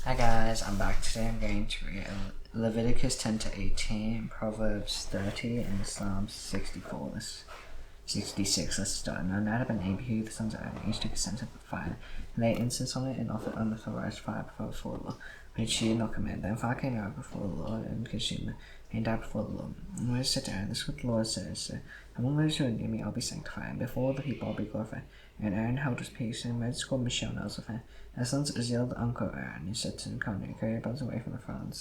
Hi guys, I'm back. Today I'm going to read Leviticus 10 to 18, Proverbs 30, and Psalms 64. 66. Let's start. Now Nadab and Abihu, the sons of Aaron, each took a censer of fire, and laid incense on it, and offered unauthorized fire before the Lord, which she did not command. Then fire came out before the Lord, and consumed them, and died before the Lord. And Moses said to Aaron, "This is what the Lord says, among those who are near me I'll be sanctified, and before the people I'll be glorified." And Aaron held his peace, and Moses called Michelle and Elzaphan, the sons of Uzziel, the uncle of Aaron, and said to them, "Come near, carry your bones away from the front of the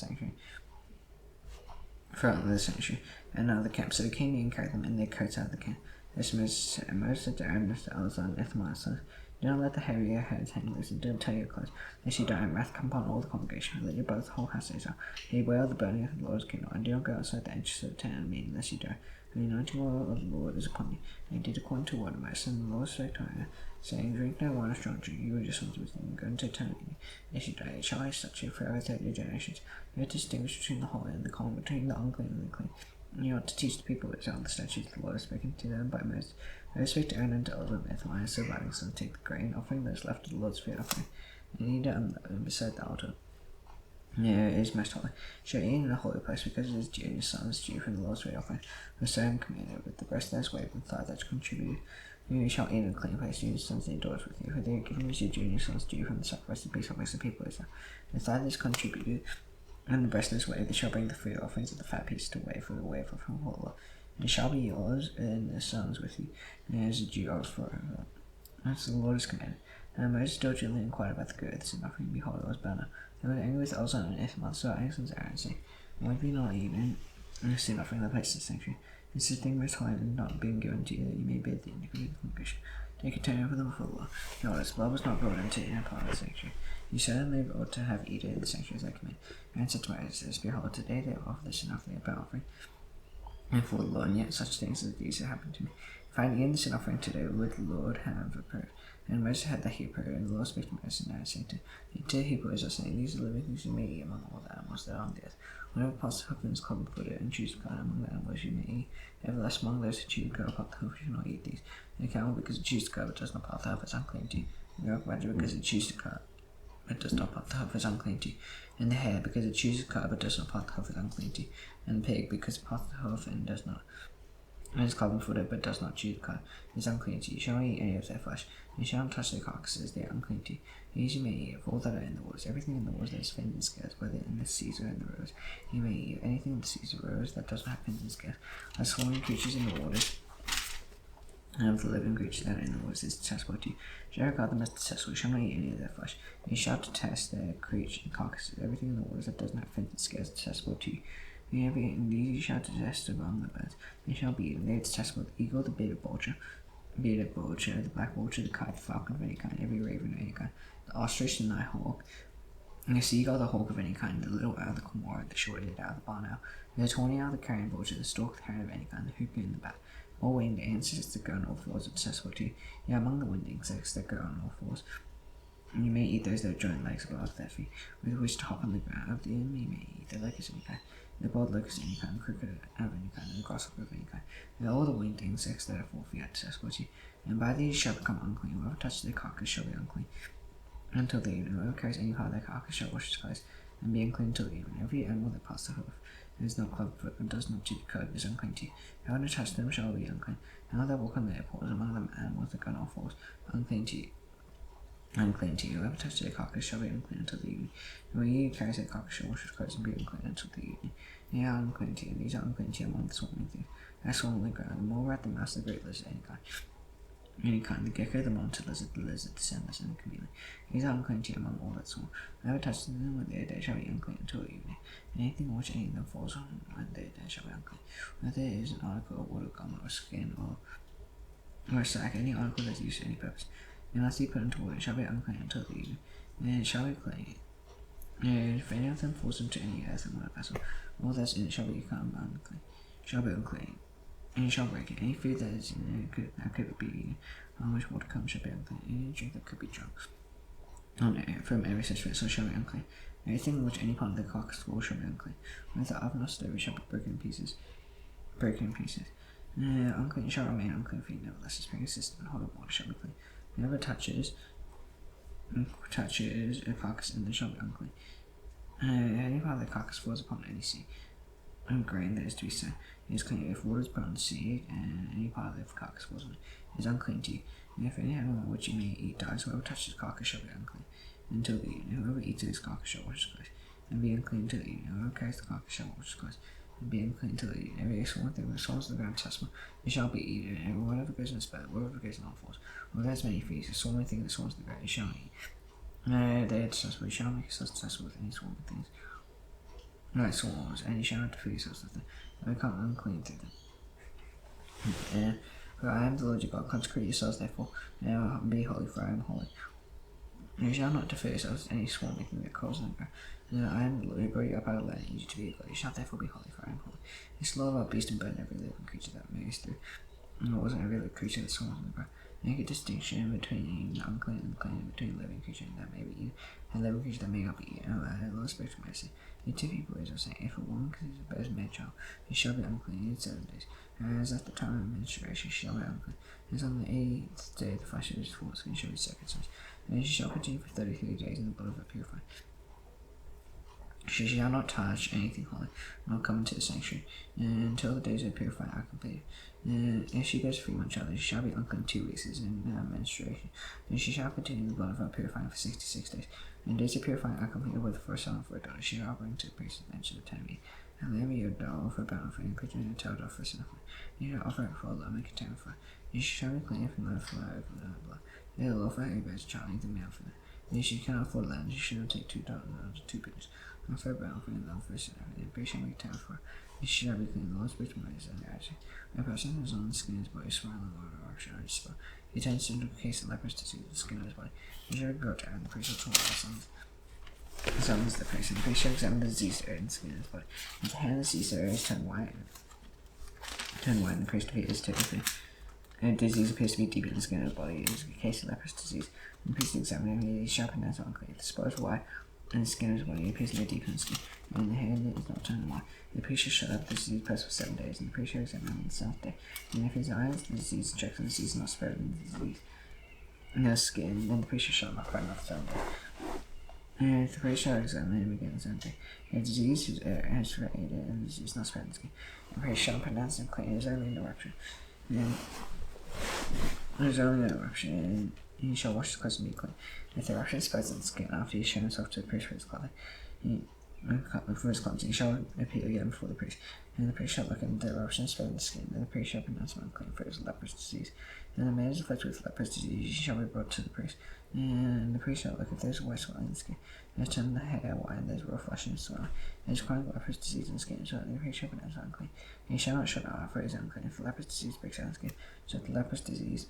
sanctuary, and now the camp." So they came near and carried them in their coats out of the camp. This Moses said to Aaron, Mr. Eleazar, and Ithamar, sons, "Do not let the hair of your heads hang loose, and don't tear your clothes, lest you die, and wrath come upon all the congregation. Let your brothers, the whole house, Israel, beware of the burning of the Lord's kingdom, and do not go outside the edges of the tent of meeting, lest you die. And the anointing oil of the Lord is upon you." And he did according to what Moses, and the Lord spake to Aaron, saying, "Drink no wine or strong drink, you and your sons with you, and go into eternity, lest you die. It shall I such you forever 30 generations. You are to distinguish between the holy and the common, between the unclean and the clean. And you ought to teach the people of Israel the statutes the Lord has spoken to them by Moses." Moses spake to Aaron and to Eleazar and Ithamar, so writing, "So take the grain offering that is left of the Lord's food offering, and eat it beside the altar. It is most holy. Shall eat in a holy place, because it is due, and your son is due from the Lord's food offering. For so I am commanded, with the breast that is waved and thigh that is contributed. You shall eat in a clean place, you, your sons, and your daughters with you, for they are given as your due, and your son's due from the sacrifice of peace offerings of the people of Israel. The thigh that is contributed, and the breast that is waved, they shall bring the food offerings of the fat piece to wave for the wave offering of the Lord. And it shall be yours, and the sons with you, and it is a due yours forever. As the Lord has commanded." And Moses diligently inquired about the good of the sin offering, behold, it was better. They were angry with Elzaphan and Ithamar, so Aaron's sons Aaron, saying, "Why have you not eaten the sin offering in the place of the sanctuary? This is the thing most holy, and not being given to you, that you may bear the iniquity of the congregation. Take a turn over them before the Lord. Behold, its blood was not brought into any part of the sanctuary. You certainly ought to have eaten in the sanctuary as I command." Aaron said to Moses, "Behold, today they offer the sin offering, a burnt offering, and for the Lord, and yet such things as these have happened to me. If I had eaten the sin offering today, would the Lord have approved?" And Moses had that he approved, and the Lord spake to Moses, and Aaron said to the people Israel, saying, "These are the living things you may eat among all the animals that are on the earth. Whatever parts the hoof is cloven-footed, and choose God among the animals you may eat. Nevertheless, among those who choose God upon the hoof, you shall not eat these. And the camel, because it chooses God but does not part the hoof, is unclean to you. And the badger, because it chooses God but does not part the hoof, is unclean to you. And the hare, because it chooses God but does not part the hoof, is unclean to you. And the pig, because it parts the hoof and does not, and is cloven-footed but does not chew the cud, is unclean to you. You shall not eat any of their flesh. You shall not touch their carcasses, they are unclean to you. These you may eat of all that are in the waters, everything in the waters that is finned and scales, whether in the seas or in the rivers. You may eat of anything in the seas or rivers that does not have fins and scales. Of swimming creatures in the waters, and of the living creatures that are in the waters is detestable to you. You shall regard them as detestable. You shall not eat any of their flesh. You shall detest their carcasses, everything in the waters that does not have fins and scales is detestable to you. You have eaten these, you shall detest among the birds. They shall be eaten. They are detestable: the eagle, the bearded vulture, the black vulture, the kite, the falcon of any kind, every raven of any kind, the ostrich, the nighthawk, and the seagull, the hawk of any kind, the little owl, the cormorant, the short-eared owl, the barn owl, the tawny owl, the carrion vulture, the stork, the heron of any kind, the hoopoe, and the bat. All winged insects that go on all fours are detestable to you. Yeah, among the winged insects that go on all fours, and you may eat those that have joint legs above their feet, with which to hop on the ground. Of the enemy you may eat the locust of any kind, the boiled locust of any kind, the cricket of any kind, and the grasshopper of any kind, and all the winged insects that have 4 feet are detestable to you. And by these shall become unclean. Whoever touches their carcass shall be unclean until the evening. Whoever carries any part of their carcass shall wash his clothes, and be unclean until the evening. Every animal that passes the hoof, and is not clubfoot, and does not chew the cud, is unclean to you. Whoever touches them shall be unclean. And all that walk on their paws, among them animals that go on all fours, unclean to you. Unclean to you. Whoever touches their carcass shall be unclean until the evening. And when you carries their carcass shall wash his clothes, and be unclean until the evening. They are unclean to you. These are unclean to you among the swarming things that swarm on the ground: the mole rat, the mouse, the great lizard, any kind, the gecko, the monitor lizard, the sand lizard, and the chameleon. These are unclean to you among all that swarm. Whoever touches them when they are dead shall be unclean until the evening. And anything which any of them falls on when they are dead shall be unclean. Whether it is an article of wood or garment or skin or a sack, any article that is used for any purpose, unless you put into water, it shall be unclean until the evening. And it shall be clean. And if any of them falls into any earth and water vessel, all that is in it shall become unclean. Shall be unclean. And you shall break it. Any food that is in it that could be eaten, on which water comes, shall be unclean. Any drink that could be drunk from every such vessel shall be unclean. Anything in which any part of the carcass falls shall be unclean. When the oven or stove shall be broken in pieces. Unclean shall remain unclean for you. Nevertheless, a spring system and hot water shall be clean. Whoever touches touches a carcass and they shall be unclean. Any part of the carcass falls upon any seed and grain that is to be sown is clean. If water is put on the seed and any part of the carcass falls on it is unclean to you. And if any animal which you may eat dies, whoever touches the carcass shall be unclean until the evening. Whoever eats his carcass shall wash his clothes and be unclean until the evening. Whoever carries the carcass shall wash his clothes and be unclean until the evening. Every sworn thing which falls to the ground testament, it shall be eaten. And whatever goes in the spout, whatever goes in all falls, or there's many feasts, a sworn thing that swarms to the ground, you shall eat. They are detestable. You shall make yourselves detestable with any swarming things. No swarms, and you shall not defeat yourselves with them. They become unclean through them. For I am the Lord your God. Consecrate yourselves therefore, now be holy, for I am holy. You shall not defeat yourselves with any swarming thing that crawls on the ground. I am the Lord who brought you up out of the land, and you to be a God. You shall therefore be holy, for I am holy. You slaughter out beast and burn every living creature that moves through. And it wasn't every living creature that swarms on the ground. Make a distinction between unclean and clean, between living creature that may be eaten and living creature that may not be eaten. The Lord spoke to Moses. The two people Israel saying, if a woman conceives a bears a male child, she shall be unclean 7 days. As at the time of menstruation, she shall be unclean. As on the 8th day the flesh of his foreskin shall be circumcised. And she shall continue for 33 days in the blood of her purified. She shall not touch anything holy, nor come into the sanctuary, until the days of purifying are completed. If she bears a 3-month child, she shall be unclean 2 weeks as in menstruation. And she shall continue the blood of her purifying for 66 days. And days of purifying are completed with the first son for a daughter. She shall bring to the priest at the bench of the tent. And lay me your dog for a burnt offering, and creature and a tail dog for a sin offering. You shall offer it for a love and contempt for it. You shall be clean from the flow of the blood. They will offer a bears a child, anything male for them. And if she cannot afford land, she shall take 2 dogs and 2 pigeons. And for a burnt offering, and love for a sin offering. And priest shall make time for it. You shall be clean. The Lord speaks to Moses and Isaac. A person who is on the skin of his body, swearing on the Lord or shall not spell. He turns into a case of leprous disease of the skin of his body. He shall go down, and the priest shall call the sons. The sons of the priest, and the priest shall examine the diseased area in the skin of his body. If the hair of the diseased area is turned white, and the priest appears to be and disease appears to be deep in the skin of the body, it is a case of leprous disease. And the priest examines him, he shall pronounce it unclean. If the spot is white, and the skin of his body appears to be deep in the skin, and the hair is not turned white, the priest shall shut up the diseased person for 7 days, and the priest shall examine him on the 7th day. And if his eyes, the disease checks and the disease is not spread in the disease in the skin, then the priest shall shut him up for another 7 days. And if the priest shall examine him again on the 7th day, if the disease has faded and the disease is not spread in the skin, the priest shall pronounce him clean. It is only an eruption. And and he shall wash his clothes and be clean. If the eruption spreads in the skin after he has shown himself to the priest for his clothing, for his cleansing, he shall appear again before the priest. And the priest shall look at the eruption spread in the skin, and the priest shall pronounce him unclean for his leprous disease. And the man is afflicted with leprous disease, he shall be brought to the priest. And the priest shall look if there is a white swelling in the skin, and has turned the hair white, and there is raw flesh in the swelling, and is chronic leprous disease in the skin, so the priest shall pronounce him unclean. And he shall not shut out, for it is unclean. If the leprous disease breaks out in the skin, so the leprous disease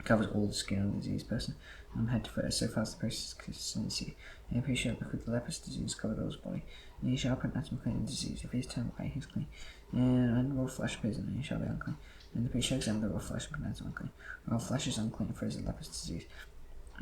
covers all the skin of the diseased person, from head to foot, so far as the priest's consistency. And the priest shall look if the leprous disease covered all his body, and he shall pronounce him clean in disease. If he is turned white, he is clean. And raw flesh appears in him, he shall be unclean. And the priest shall examine the raw flesh and pronounce him unclean. Raw flesh is unclean, for it is a leprous disease.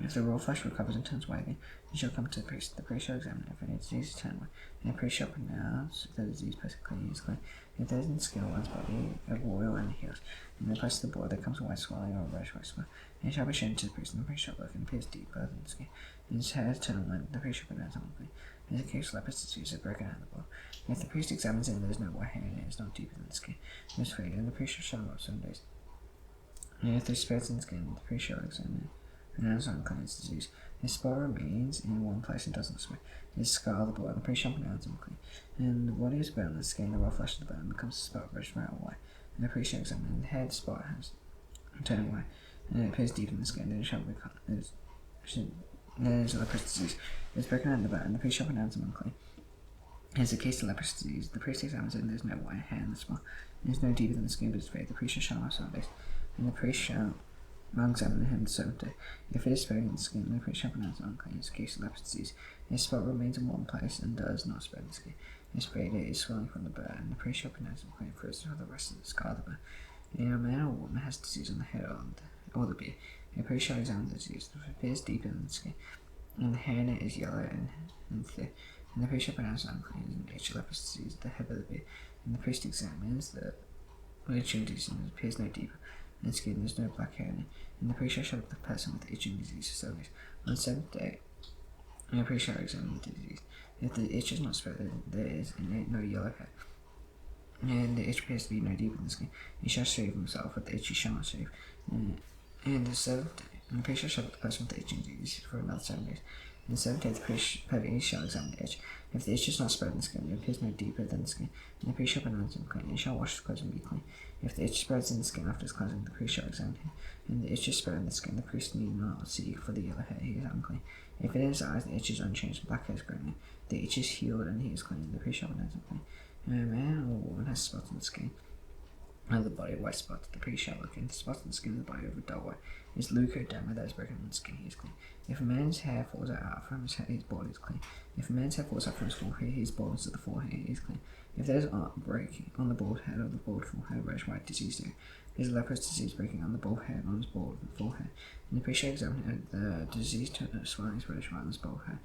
If the raw flesh recovers and turns white again, he shall come to the priest. The priest shall examine it. If any disease is turned white, and the priest shall pronounce if the diseased person clean, he is clean. If there is in the skin of one's body a boil and the heels, in the place of the boil there comes a white swelling or a reddish white swelling, and it shall be shown to the priest, and the priest shall look, and appears deep both in the skin, and his hair is turned white, the priest shall pronounce him unclean. In the case of leprous disease is broken out of the boil. And if the priest examines it and there is no white hair in it, is not deeper than the skin, it is faded, and the priest shall shut him up 7 days. And if there is spirits in the skin, the priest shall examine it. And as unclean as disease, his spot remains in one place and does not spread. His scar the blood, the priest shall pronounce him clean. And the body is burned, the skin, the raw flesh of the bone becomes a spot reddish brown or white. And the priest shall examine it, and the head spot has turned white, and it appears deep in the skin, then it shall become there is a leprous disease. It is broken out in the bone, and the priest shall pronounce him unclean. It is a case of leprous disease. The priest examines it, and there is no white hair in the spot. It is no deeper than the skin, but it is faded. The priest shall shut him up 7 days. And the priest shall examine him the 7th day. If it is spread in the skin, the priest shall pronounce it unclean. It is a case of leprous disease. His spot remains in one place and does not spread in the skin. It is faded, it is swelling from the burn, and the priest shall pronounce him clean for the rest of the scar of the burn. And a man or woman has disease on the head or the beard, the priest shall examine the disease. If it appears deeper in the skin, and the hair in it is yellow and thick, and the priest shall pronounce it unclean. It is a nature leprous disease, the head of the beard. And the priest examines the disease, and it appears no deeper, and skin there's no black hair in it. And the priest shall show the person with the itching disease for 7 days. On the 7th day, the priest shall examine the disease. If the itch is not spread, there is in it no yellow hair, and the itch appears to be no deeper in the skin, he shall shave himself, but the itch he shall not shave. And the 7th day, the priest shall show the person with the itching disease for another 7 days. And the 7th day, the priest shall examine the itch. If the itch is not spread in the skin, it appears no deeper than the skin, and the priest shall pronounce him clean, and shall wash his clothes and be clean. If the itch spreads in the skin after his cleansing, the priest shall examine him. And the itch is spread in the skin, the priest need not see for the yellow hair, he is unclean. If in his eyes the itch is unchanged, black hair is growing, the itch is healed and he is clean, the priest shall pronounce him clean. And a man or woman has spots on the skin of the body, white spots, the priest shall look in. The spots on the skin of the body over dull white is leukodema that is broken on the skin, he is clean. If a man's hair falls out from his head, his bald is clean. If a man's hair falls out from his forehead, his baldness of the forehead is clean. If there is a break on the bald head or the bald forehead, reddish white disease there, is a leprous disease breaking on the bald head on his bald forehead. And the priest shall examine the disease swelling is reddish white on his bald head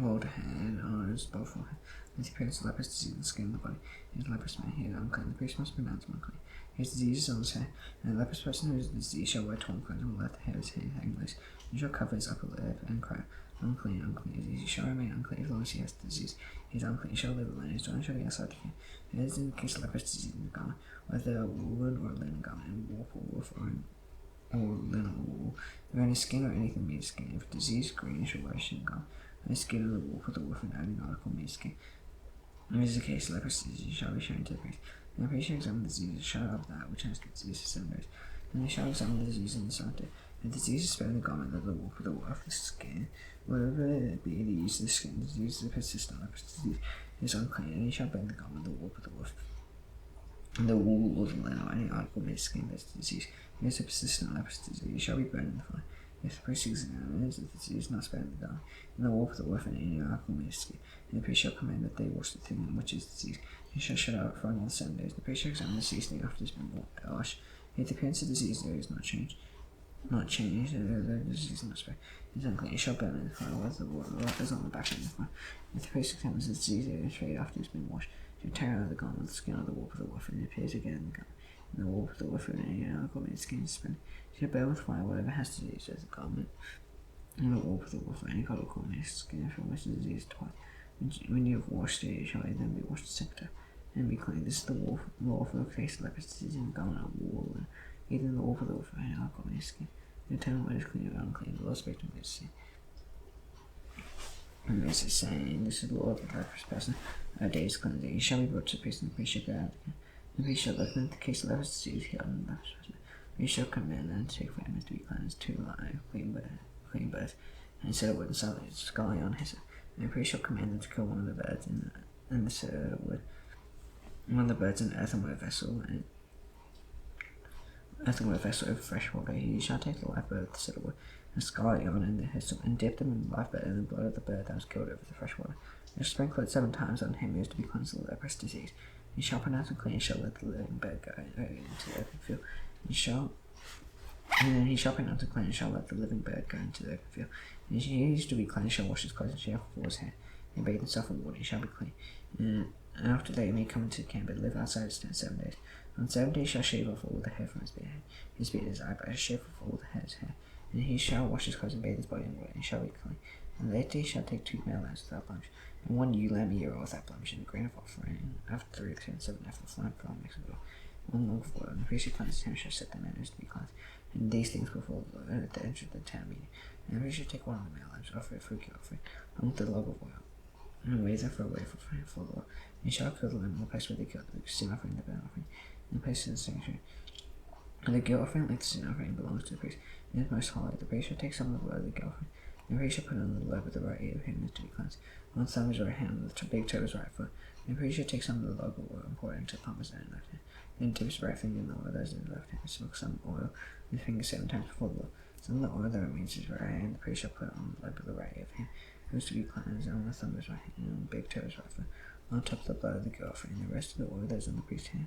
on his bald forehead. And the appearance of leprous disease in the skin of the body is a leprous man, he is unclean. The priest must pronounce him unclean. His disease is on his hair, and a leprous person who has the disease shall wear torn clothes and will let the hair of his head hang loose. He shall cover his upper lip and cry, unclean, unclean. He shall remain unclean as long as he has the disease. He is unclean, he shall live alone, his dwelling shall be outside the camp. It is in the case of leprous disease in the garment, whether a woolen or a linen garment, and warp or woof or linen or wool, or any skin or anything made of skin. If disease green, shall wear a shin garment, and the skin of the wolf or the wolf and only article made of skin. If it is the case of leprous disease, shall be shown to the priest. And the priest shall examine the disease and show up that which has the disease for 7 days. And they shall examine the disease in the 7th day. If the disease is spread in the garment of the wolf or the wolf, the skin, whatever it be the use of the skin, the disease is persistent leprous disease is unclean, and he shall burn the garment of the wolf or the wolf. And the wool or the linen or any article made of skin that is the disease. If it is a persistent leprous disease, it shall be burned in the fire. If the priest examines the disease is not spread in the garment, and the wolf or the wolf and any article made of skin, and the priest shall command that they wash the thing which is disease. He shall shut out for another 7 days. The priest shall examine the seasoning after it has been washed. If the appearance of the disease there is not changed, the disease is not spread, it is unclean. He shall burn it in the fire, whether the water is on the back of the fire. If the priest examines the disease there is straight after it has been washed, he shall tear out the garment of the skin of the wolf or the wolf, and it appears again in the garment. And the wolf or the wolf and any article made of skin is spread. He shall burn with fire whatever has disease as the garment. And the wolf or the wolf or any article made of skin from which the disease twice. When you have washed it, shall it then be washed the 7th day, and be clean. This is the law for the case of leprous disease in the garment of wool, and either the wolf or the wolf or any article made of skin. The determine what is clean or unclean. The law speaks to me to see. And this is saying, this is the law of the leprous person. A day's cleansing. He shall be brought to the priest, and the priest shall go out again. The priest shall look at the case of leprous disease healed in the leprous person. He shall command them to take for him to be cleansed 2 live, clean birds, and set a wood and scarlet on his head. And the priest shall command them to kill one of the birds and the set a wood. One of the birds in an earthenware vessel over fresh water. He shall take the live bird, the set a wood, and scarlet yarn and the hyssop, and dip them in the live bird and the blood of the bird that was killed over the fresh water. And sprinkle it 7 times on him who is to be cleansed of the leprous disease. He shall pronounce him clean, and shall let the living bird go into the open field. And then he shall pronounce him clean, and shall let the living bird go into the open field. And he is to be clean, shall wash his clothes, and shave before his hair, and bathe himself in water, and shall be clean. And after that he may come into the camp, and live outside his tent 7 days. On 7 days shall shave off all the hair from his beard. His beard is eyebrows, shave off all the hair's hair. And he shall wash his clothes and bathe his body in water, and shall be clean. And later he shall take 2 male lambs without blemish, and 1 ewe lamb a year old without blemish, and a grain of offering, after 3 weeks and 7 after the flying from mixed with 1 loaf of oil. And the priest who cleanses him shall set the man who is to be cleansed. And these things before the Lord at the entrance of the town meeting. And the priest shall take 1 of the male lambs, offer it for a guilt offering, along with the log of oil, and raise it for a wave offering for the Lord. And he shall kill the lamb in the place where they killed the sin offering and the burnt offering, in the place of the sanctuary. And the guilt offering, like the sin offering, belongs to the priest. It is most holy. The priest shall take some of the blood of the guilt offering, and the priest shall put it on the lobe of the right ear of him that is to be cleansed, on the thumb of his right hand, and the big toe of his right foot. And the priest shall take some of the log of oil and pour it into the palm of his own left hand. Then dip his right finger in the oil that is in his left hand, and smoke some oil with his finger 7 times before the Lord. Some of the oil that remains in his right hand, the priest shall put it on the lobe of the right ear of him who is to be cleansed, and on the thumb of his right hand, and on the big toe of his right foot, on top of the blood of the guilt offering, and the rest of the oil that is on the priest's hand.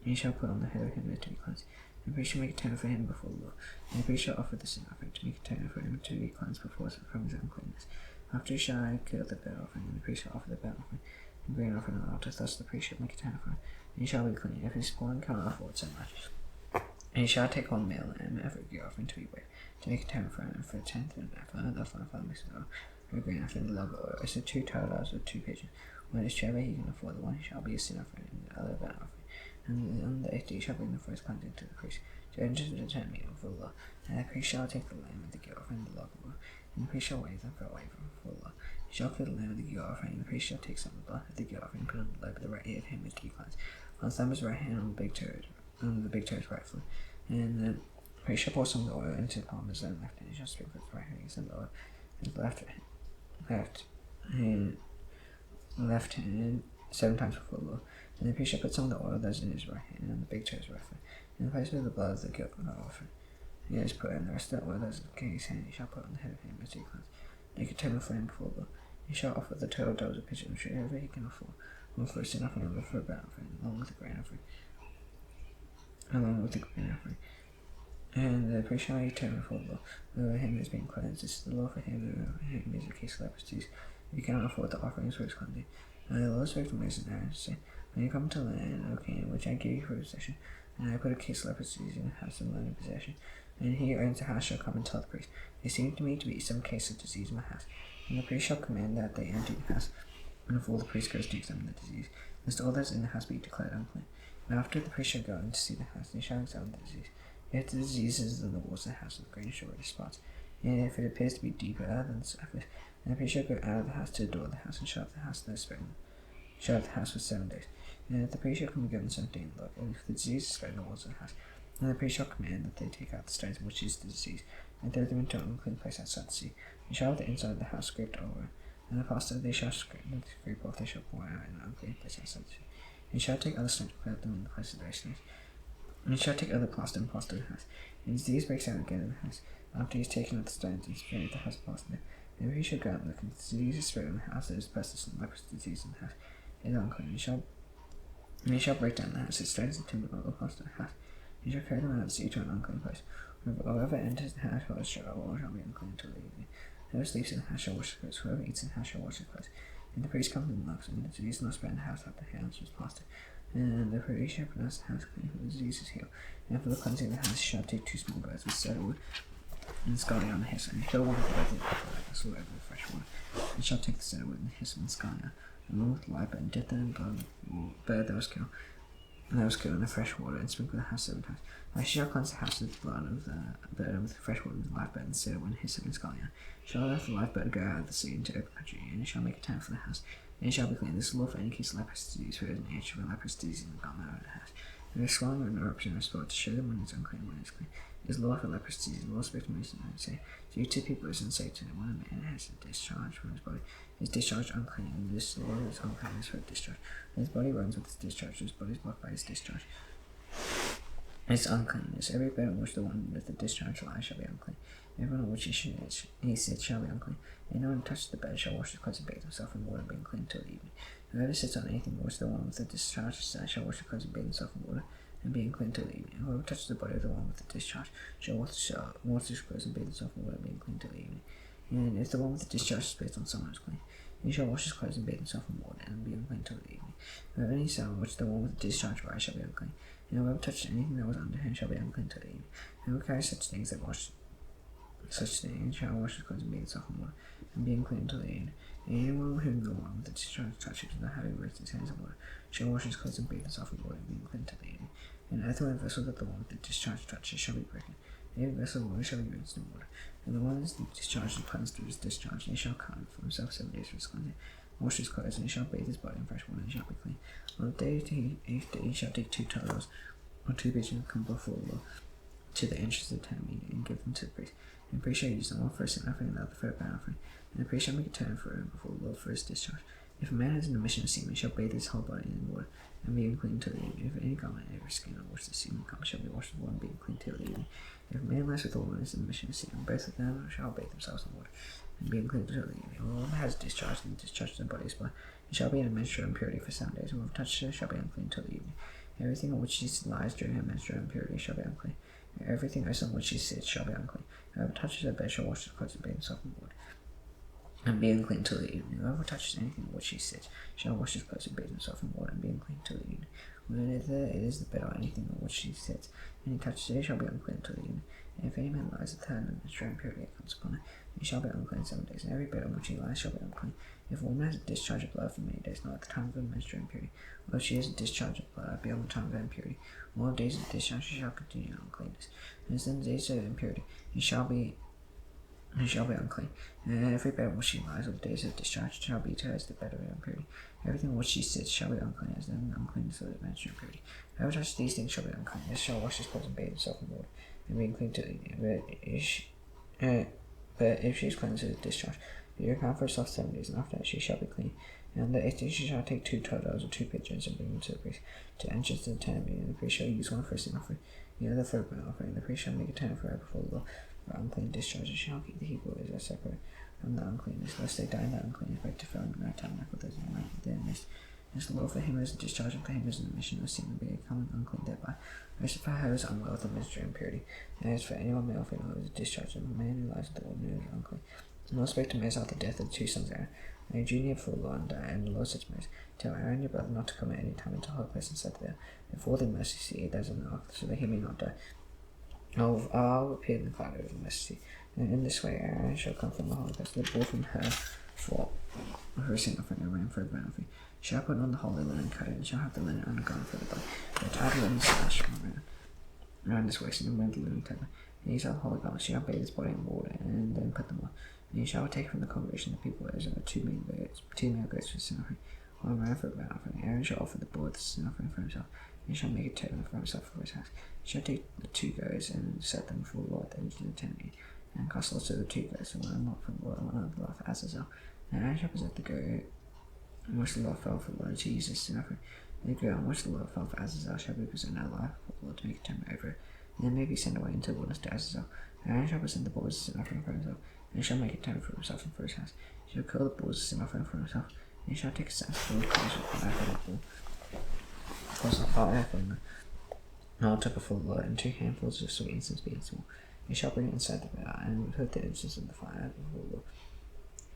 And he shall put on the head of him that is to be cleansed. And the priest shall make atonement for him before the Lord. And the priest shall offer the sin offering to make atonement for him to be cleansed from his uncleanness. After he shall kill the burnt offering, and the priest shall offer the burnt offering and grain offering on the altar. Thus the priest shall make atonement for him, and he shall be clean. If his spoiling cannot afford so much, And you shall take one male lamb every year offering to be weighed, to make atonement for him for a tenth of an ephah, the 5 mixed oil, for a grain offering the love oil, or so 2 turtles or 2 pigeons. When whichever he can afford, the one shall be a sin offering, and the other a burnt offering. And on the 8th day shall bring the first cleansing to the priest, to enter the tent meeting for the law. And the priest shall take the lamb of the guilt offering, the love oil, and the priest shall weigh them for a waiver for the law. He shall kill the lamb of the guilt offering, and the priest shall take some of the blood of the guilt offering, and put it on the lobe of the right ear of him to be cleansed, on the thumb of his right hand, on the big toe, right foot. And the priest shall pour some of the oil into the palm of his own left hand. He shall sprinkle his right hand against the oil, his left hand 7 times before the Lord. And the priest shall put some of the oil that is in his right hand on the big toe of his right foot, in the place where the blood of the guilt offering he has put, and the rest of the oil that is in his hand he shall put on the head of him as he cleanses. Make atonement for him before the Lord. He shall offer the turtle doves of pigeon, whichever he can afford, one for a sin offering, another for a burnt offering, along with the grain offering. And the priest shall make atonement for the Lord. Whoever him is being cleansed, this is the law for him. Whoever him is a case of leprosy, if you cannot afford the offerings for his cleansing. And the Lord spoke to Moses and Aaron, saying, when you come to the land, O Canaan, which I give you for possession, and I put a case of leprosy in the house of the land of possession, and he who owns the house shall come and tell the priest, there seemed to me to be some case of disease in my house. And the priest shall command that they empty the house, and before the priest goes to examine the disease, lest all that is in the house be declared unclean. And after the priest shall go in to see the house, and he shall examine the disease. If the disease is in the walls of the house, the grain shall reddish spots, and if it appears to be deeper than the surface, then the priest shall go out of the house to the door of the house, and shut up the house for 7 days. And if the priest shall come again on the 7th day and look, and if the disease is spread in the walls of the house, then the priest shall command that they take out the stones in which is the disease, and throw them into an unclean place outside the sea, and shall have the inside of the house scraped over, and the plaster they shall scrape off, they shall pour out in an unclean place outside the sea. And he shall take other stones and put them in the place of their stones. And he shall take other plaster and plaster the house. And his disease breaks out again in the house, after he has taken out the stones and spread the house plaster. And if he shall go out and look, and the disease is spread in the house, there is pestilence and leprous disease in the house, it is unclean. And he shall break down the house, its stones and timber, and all the plaster of the house. He shall carry them out of the sea to an unclean place. Whoever enters the house shall be unclean until the evening. Whoever sleeps in the house shall wash his clothes. Whoever eats in the house shall wash his clothes. And the priest comes and looks, and the disease is not spread in the house after the house was plastered. And the priest shall pronounce the house clean, for the disease is healed. And for the cleansing of the house, he shall take 2 small birds with cedar wood and scarlet on the hyssop, and kill one of the birds with the vessel over the fresh water. And shall take the cedar wood and the hyssop and scarlet, along with the live bird, and dip them in blood of the bird that was killed in the fresh water, and sprinkle the house 7 times. And she shall cleanse the house with the blood of the bird, and with the fresh water, with the live bird, and cedar wood, and hyssop and scarlet. Shall let the live bird go out of the sea into open country, and it shall make a tent for the house, and it shall be clean. This is the law for any case of leprous disease, for it is an itch of a leprous disease in the garment of the house. And a swelling or an eruption or a spot to show them when it's unclean, when it's clean. It is the law for leprous disease. The law spoke to Moses and say, so you 2 people and say to them, when a man has a discharge from his body, is discharged unclean, and this law is unclean is for a discharge. And his body runs with his discharge, his body is blocked by his discharge. It's uncleanness. Every bed on which the one with the discharge lies shall be unclean. Everyone on which he sits shall be unclean. And no one who touches the bed shall wash his clothes and bathe himself in water, being clean till the evening. Whoever sits on anything on which the one with the discharge shall wash his clothes and bathe himself in water, and being clean till the evening. Whoever touches the body of the one with the discharge shall wash his clothes and bathe himself in water, being clean till the evening. And if the one with the discharge is based on someone who is clean, he shall wash his clothes and bathe himself in water, and be unclean till the evening. Whoever any cell on which the one with the discharge lies shall be unclean. And whoever touches anything that was under him shall be unclean till the evening. Whoever carries such things shall wash his clothes and bathe himself in water, and be unclean till the evening. And anyone whom the one with the discharge touches without having rinsed his hands in water shall wash his clothes and bathe himself in water, and be unclean till the evening. And earthenware vessel that the one with the discharge touches shall be broken. And every vessel of water shall be rinsed in water. And the one that is discharged and cleansed through his discharge, and he shall count for himself 7 days for his cleansing. Wash his clothes, and he shall bathe his body in fresh water, and he shall be clean. On the 8th day he shall take 2 turtles or 2 pigeons and come before the Lord to the entrance of the tent meeting, and give them to the priest. And the priest shall use them, one for a sin offering and the other for a burnt offering. And the priest shall make atonement for him before the Lord for his discharge. If a man has an emission of semen, he shall bathe his whole body in water, and be unclean till the evening. If any garment, every skin on which the semen comes shall be washed with water, and be unclean till the evening. If a man lies with a woman as an emission of semen, both of them shall bathe themselves in water, and be unclean till the evening. If a woman has discharged and discharged in the body's blood, he shall be in a menstrual impurity for 7 days. Whoever touches her shall be unclean till the evening. Everything on which she lies during her menstrual impurity shall be unclean. Everything else on which she sits shall be unclean. Whoever touches her bed shall wash his clothes and bathe himself in water, and be unclean till the evening. Whoever touches anything on which he sits shall wash his clothes and bathe himself in water, and be unclean till the evening. Whether it is the bed or anything on which he sits, and he touches it, he shall be unclean until the evening. And if any man lies, a third menstrual impurity comes upon it. He shall be unclean 7 days, and every bed on which he lies shall be unclean. If a woman has a discharge of blood for many days, not at the time of her menstrual impurity, or if she has a discharge of blood beyond the time of her impurity, all the days of discharge she shall continue uncleanness. And as in the days of impurity, he shall be unclean. And every bed on which she lies, all the days of discharge shall be to her as the bed of her impurity. Everything on which she sits shall be unclean, as then uncleanness of the menstrual impurity. Whoever touches these things shall be unclean. This shall wash his clothes and bathe himself in water, and be unclean till the evening. But if she is cleansed of the discharge, she account for herself 7 days, and after that she shall be clean. And on the 8th day she shall take 2 turtles or 2 pigeons and bring them to the priest to enter into the tent meeting. And the priest shall use one for a sin offering, the other for a burnt offering. The priest shall make atonement for her before the Lord for unclean discharges. Shall keep the Hebrew Israel separate from the uncleanness, lest they die in the uncleanness by defiling the tabernacle that is in their midst. As the Lord for him is a discharge, and for him is an admission of sin, and be become unclean thereby. As for her is unwell with a menstrual impurity, and as for anyone male or female who is a discharge, and the man who lies with the woman who is unclean. And the Lord spoke to Moses after the death of the 2 sons of Aaron, and Junior before the Lord and died. And the Lord said to Moses, tell Aaron your brother not to come at any time into the holy place inside the veil, before the mercy seat that is on the ark, so that he may not die. I'll appear in the cloud over the mercy seat, and in this way Aaron shall come from the holy place, the bull from her for her sin offering, and ram for a burnt offering. Shall put on the holy linen coat, and shall have the linen undergarment for the body, and tie the linen sash around his waist, and wear the linen coat. And he shall have the holy garment, shall bathe his body in water, and then put them on. And he shall take from the congregation the people as 2 male goats for the sin offering, one ram for a burnt offering. Aaron shall offer the bull with the sin offering for himself, and he shall make a tent for himself for his house. He shall take the 2 goats and set them before the Lord at the edge of the tent meeting, and cast lots of the 2 goats, and one not from the Lord, and one of the Lord for Azazel. And Aaron shall present the goat on which the Lord fell for the Lord to use as sin offering. And the goat on which the Lord fell for Azazel shall be presented alive for the Lord to make atonement over it, and then may be sent away into the wilderness to Azazel. And Aaron shall present the bull as a sin offering for himself, and he shall make atonement for himself and for his house. He shall kill the bull as a sin offering for himself, and he shall take a sacrifice of fire for the bull, cause a fire from the altar before the Lord, and 2 handfuls of sweet incense being small. He shall bring it inside the veil, and put the incense in the fire before the Lord.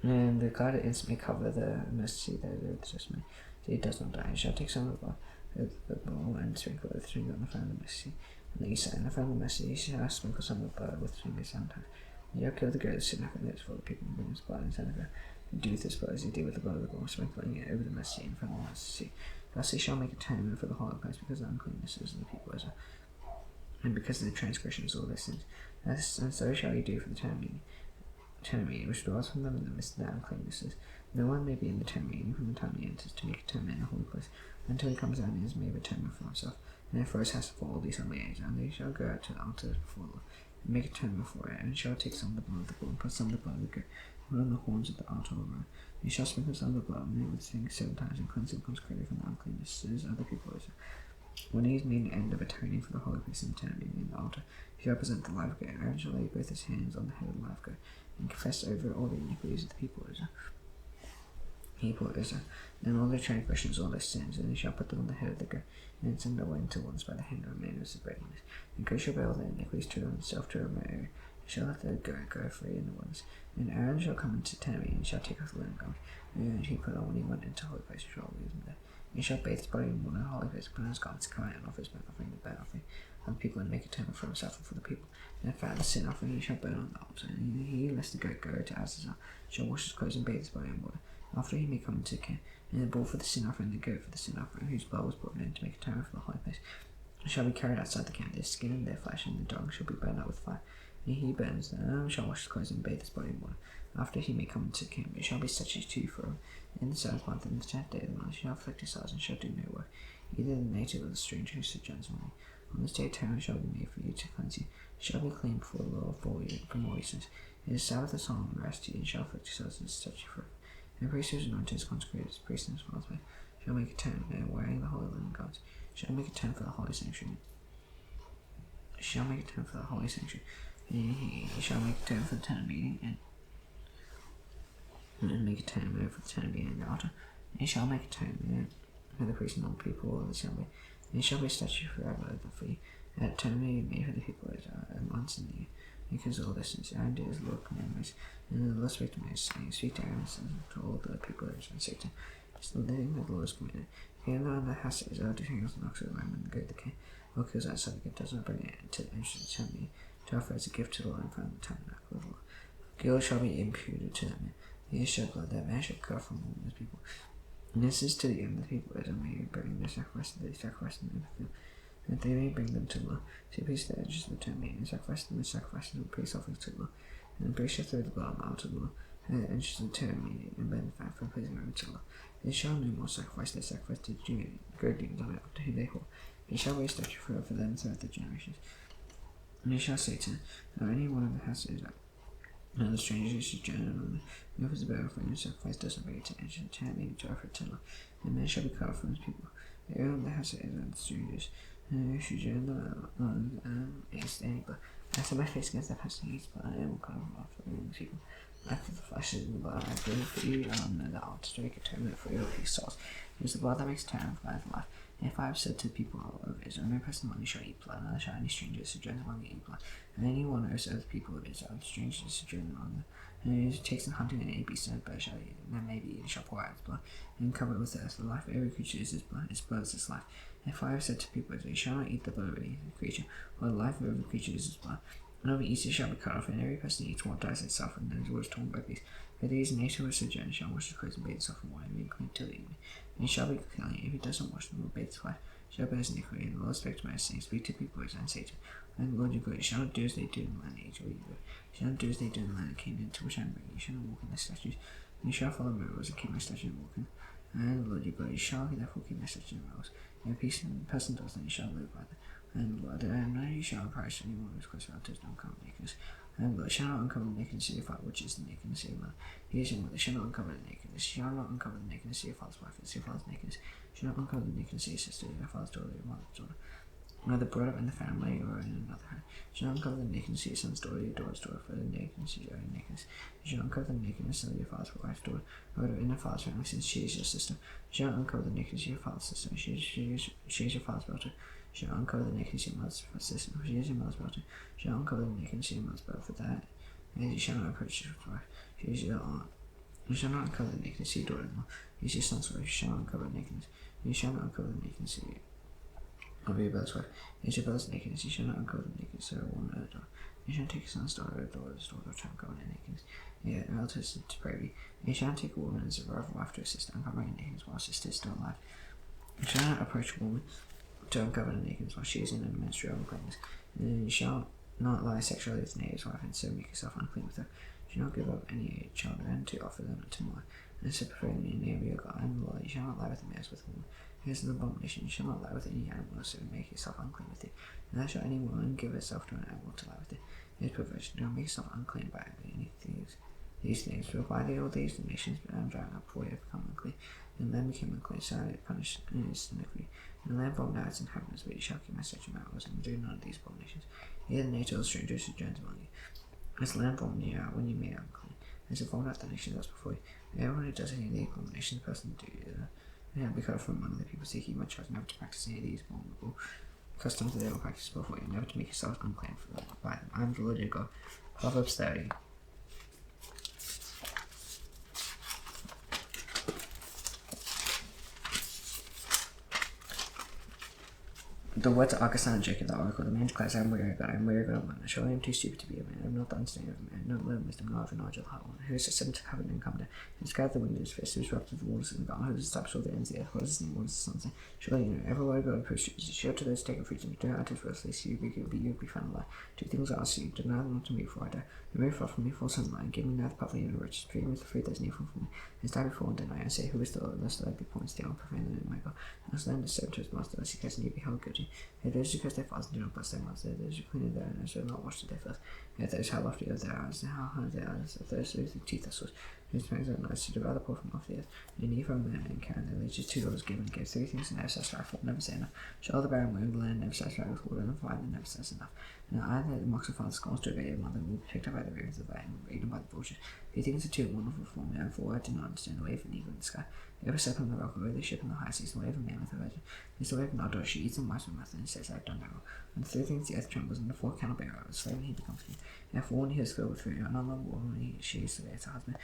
And the cloud of incense may cover the mercy seat that is over the testimony, so he does not die. He shall take some of the blood of the bull and sprinkle it with 3 on the front of the mercy seat. On the east side, and the front of the mercy, he shall sprinkle some of the blood with 3 sometimes. He shall kill the goat of sin offering that is for the people, and bring his blood inside the veil, and do with this blood as he did with the blood of the bull, sprinkling it over the mercy seat in front of the mercy seat. Thus he shall make atonement for the holy place because of the uncleannesses of the people Israel, and because of the transgressions of all their sins. And so shall he do for the tent meeting, which dwells from them in the midst of their uncleannesses. No one may be in the tent meeting from the time he enters to make atonement in a holy place, until he comes out and is made atonement for himself, and therefore his house for all these holy days. And they shall go out to the altar before the Lord, and make atonement for it, and shall take some of the blood of the bull, and put some of the blood of the goat, and put on the horns of the altar around. He shall sprinkle some of the blood on it with things 7 times, and cleanse it consecrated from the uncleannesses of the people of Israel. When he has made an end of atoning for the holy place in the tent meeting in the altar, he shall present the live goat. Aaron shall lay both his hands on the head of the live goat, and confess over all the iniquities of the people of Israel. And all their transgressions, all their sins, and he shall put them on the head of the goat, and send away into once by the hand of a man who is of readiness. And goat shall bear all their iniquities to himself to a remote area. He shall let the goat go free in the wilderness. And Aaron shall come into the tent meeting, and shall take off the linen garment, and he put on when he went into the holy place, shall leave him there. He shall bathe his body in water in the holy place, put on his garments, come out, and offer his burnt offering, the burnt offering of the people, and make atonement for himself and for the people. And the fat of the sin offering he shall burn on the altar. And he, lest the goat go to Azazel, shall wash his clothes and bathe his body in water. After he may come into the camp, and the bull for the sin offering, and the goat for the sin offering, whose blood was brought in to make atonement for the holy place, shall be carried outside the camp. Their skin and their flesh and the dog shall be burned up with fire. And he burns them, shall wash his clothes and bathe his body in water. After he may come into the camp, it shall be statutes to you for him. In the 7th month, in the 10th day of the month, shall afflict his eyes and shall do no work, either the native or the stranger who sojourns among you. On this day atonement shall be made for you to cleanse you. It shall be clean before the Lord for you from all your sins. It is Sabbath of solemn rest to you, and shall afflict yourselves and statute for it. And the priest who is anointed is consecrated as priest in his father's way, shall make atonement, and wearing the holy linen garments, shall make atonement for the holy sanctuary. Shall make atonement for the holy sanctuary. He shall make atonement for the tent meeting, and make atonement for the tent meeting and the altar. And he shall make atonement for the priest and all the people of the assembly. And it shall be a statute forever for you. At atonement meeting made for the people of Israel, and once in the year. Because all this is Aaron did as the Lord commanded Moses. And the Lord spake to Moses, saying, Speak to Aaron and to all the people of Israel, and say to them, It's the thing that the Lord has commanded. Here and the house of Israel to hang on the ox of the lamb and the goat that came. Or kills outside the gift does not bring it to the entrance of the tent to offer as a gift to the Lord in front of the tabernacle of the Lord. Guilt shall be imputed to them. He shall blood that man shall cut from among his people. And this is to the end of the people as I may bring the sacrifice that they sacrifice in the field, that they may bring them to the Lord. To peace the edges of the tent and sacrifice them with sacrifices and peace offerings to the Lord. And the priest shall throw the blood out to the Lord, and the edges of the tent and burn the fat for pleasing over to the Lord. They shall no more sacrifice their sacrifice to great demons on it up to whom they hold. They shall raise statue for them throughout the generations. And they shall say to them, now any one of the house is up. Now the stranger should join on the offers a better offering and sacrifice does not bring it to enter the tent meaning to offer it to the Lord. And man shall be cut off from his people. They own the house of Israel and the strangers. And they should join against any blood. I set my face against that person who eats blood, and I will cut off among the people. After the flesh is the blood, I put it for you on the altar to make atonement for your souls. It is the blood that makes atonement for life. And if I have said to the people of Israel, no person among you shall eat blood, neither shall any stranger sojourn among you eat blood. And anyone who serves the people of Israel, the stranger sojourn among them, and who takes in hunting and any beast of the bird shall eat, and then maybe it shall pour out its blood, and cover it with earth. The life of every creature is its blood is its life. And if I have said to people of Israel, you shall not eat the blood of any creature, for the life of every creature is its blood. And every eats it shall be cut off, and every person eats what dies itself, and those what is torn by beasts. For these nations which sojourn shall wash his clothes and bathe himself in water, and be clean till the evening. And he shall be clean if he does not wash them or bathe his wife. Shall bear his iniquity, and the Lord spake to Moses, saying, speak to people of Israel and say to them, I am the Lord your God, you shall not do as they do in the land of Egypt, you shall not do as they do in the land of Canaan, to which I am bringing you. You shall not walk in their statutes, and you shall follow my rules and keep my statutes and walk in. I am the Lord your God, you shall therefore keep my statutes and rules. And if a person does, then you shall live by them. And the Lord, and now you shall approach anyone who is close relatives to uncover nakedness. And the Lord shall not uncover the nakedness of your father, which is the nakedness of your mother. He is your mother, shall not uncover the nakedness. Shall not uncover the nakedness of your father's wife, it's your father's nakedness. Shall not uncover the nakedness of your sister, your father's daughter, your mother's daughter. Neither brother in the family or in another hand. Shall not uncover the nakedness of your son's daughter, your daughter's daughter, for the nakedness of your own nakedness. You shall not uncover the nakedness of your father's wife's daughter, or in her father's family, since she is your sister. You shall not uncover the nakedness of your father's sister, she is your father's daughter. You shall uncover the nakedness of your mother's sister, for she is your mother's daughter. You shall uncover the nakedness of your mother's brother, for that, and you shall not approach your wife. She is your aunt. You shall not uncover the nakedness of your daughter-in-law. He is your son's wife. You shall not uncover the nakedness. You shall not uncover the nakedness of your brother's wife. He is your brother's nakedness. You shall not uncover the nakedness of a woman or a daughter. You shall not take your son's daughter or daughter's daughter to uncover their nakedness. Yeah, relatives to privy. You shall not take a woman as a brother wife to a sister, uncovering her nakedness while sister is still alive. You shall not approach a woman to uncover the nakedness while she is in a menstrual uncleanness. And you shall not lie sexually with neighbor's wife and so make yourself unclean with her. You shall not give up any children to offer them to more, and so prefer them in the name of your God. And the Lord, you shall not lie with a man as with a woman. This is an abomination. You shall not lie with any animal, so make yourself unclean with it. And neither shall any woman give herself to an animal to lie with it. It is perversion. Do not make yourself unclean by any these things. For by all these the nations drying up before you have become unclean. And the land became unclean, so I punished its iniquity. And the land formed out its inhabitants, but you shall keep my statute and my laws, and do none of these abominations. Here the nature of the stranger sojourns among you. As the land formed you out when you made it unclean. As it formed out the nations that was before you. And everyone who does any of the abominations, the person do and be cut off from among the people, so keep my charge never to practice any of these abominable customs that they will practice before you, never to make yourselves unclean for them by them. I am the Lord your God. Proverbs 30. The words of Arkasan and Jacob, the oracle, the man declares, I am weary of God, I am weary of God, man. Surely I am too stupid to be a man, I am not the understanding of a man, no learn wisdom, nor have a knowledge of the heart one. Who has ascended to heaven and come down, who has gathered the wind in his fist, who has wrapped the waters in the garment, who has established all the ends of the earth, what is his name, what is the sun's name? Surely you know, every word of God approves you, show to those taken fruits, and you do not utter words, lest you be found alive. Two things I ask you, deny them not to me before I die. Remove far from me false and lying, give me neither publicly nor riches, feed me with the food that is needful for me. And stand before and deny, and say, who is the Lord, lest I be pointed still and profane the name of my God. And as land is said to his master, lest he cast and you be held guilty. Yet those who curse their fathers do not bless their mothers, those who clean their own, shall not wash their filth. Yet those how lofty are their eyes, and how high their eyes, of those whose teeth are swords, whose fangs are knives, to devour the poor from off the earth. And ye from them and carry their leeches 2 daughters given, gave 3 things and never satisfy, for never say enough. Shall the barren wound, the land never satisfy with water, and the fire that never says enough. And the eye that mocks the father's scorns to obey your mother will be picked up by the ravens of the vine, and eaten by the vultures. These things are too wonderful for me, and for I do not understand the way of an eagle in the sky. They ever step on the rock, or the ship in the high seas, the way of a man with a virgin. Is the way of an adult, she eats and wipes her mouth, and says, I have done no wrong. And the 3 things the earth trembles, and the 4 cannot bear, a slave and he becomes king. Therefore when he is filled with food, and not long will she is the way to her husband.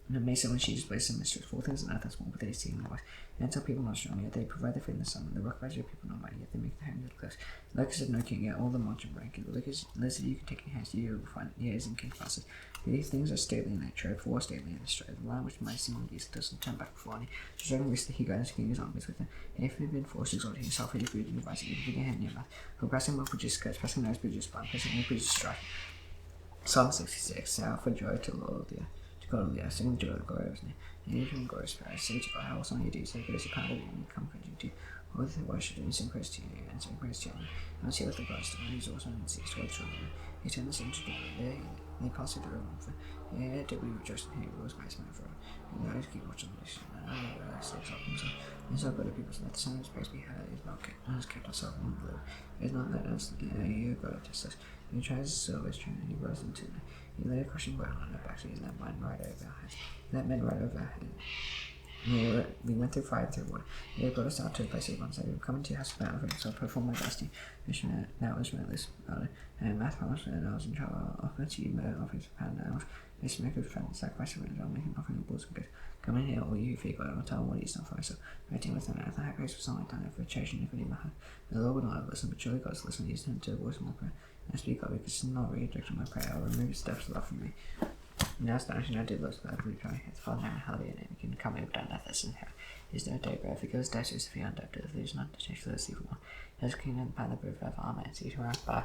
And amazing when she displays some mysteries, four things on earth are small, but they seem large. And tell people not strong, yet they provide the food in the sun. The rock provides your people not mighty, yet they make the hands close. Lucas said no king, yet all the margin rank. Lucas, lest you can take your hands, you will find years in king classes. These things are stately in their tread, four stately in the stride. The line which might seem on these doesn't turn back before any. Just running risk that he guides king his armies with him. And if he had been forced exalted himself, he agreed and advised you to get your hand in your mouth. For pressing mouth produces skirts, pressing nose produces spine, pressing ear produces strife. Psalm 66, Sound for joy to Lord, to God of the earth, sing joy to glory of his name. And you can glorious prayer, say to God, how will some of you do, so good as a pound of you, and come praising to you. All the worship and sing praise to you, and sing praise to you. And see what the gods do, and he's also and sees towards children. He turned the sun to day, they pass through the room of it. Yeah, did we rejoice in him, it was grace man forever. And the eyes keep watching this, and I know where I stay up himself. And so good to people, so that the sun is supposed to be heard, is not kept, has kept ourselves in the blue. It is not let us, you God to test us. He tries his service, trying, and he rose into it. He laid a crushing burden on our backs, and he let men ride over our heads. He let men ride over our heads. We went through fire, through water. He brought us out to a place of once. We would come into your house of battle, so I performed my best. Now was relentless about it. And math promised that I was in trouble. I'll offer to you murder offerings for pound hours. This make good friend, sacrifice of revenge. I'll make him offering of bulls and goods. Come in here, all you who fear God, and I'll tell him what he's done for us. So, writing with him, and if I had grace for someone, done it for a church and iniquity in my heart. The Lord would not have listened, but surely God's listened. He listened to the voice of my prayer. I speak up because it's not rejecting my prayer. I'll remove his steps of love from me. Now astonishing, I did look glad to try his father and hallelujah name. You can come over down that in heaven. Is there a day bread? If it goes down, if he undone, there's not to change for the evil one. His kingdom, power, the birth of Amen. See you tomorrow. Bye.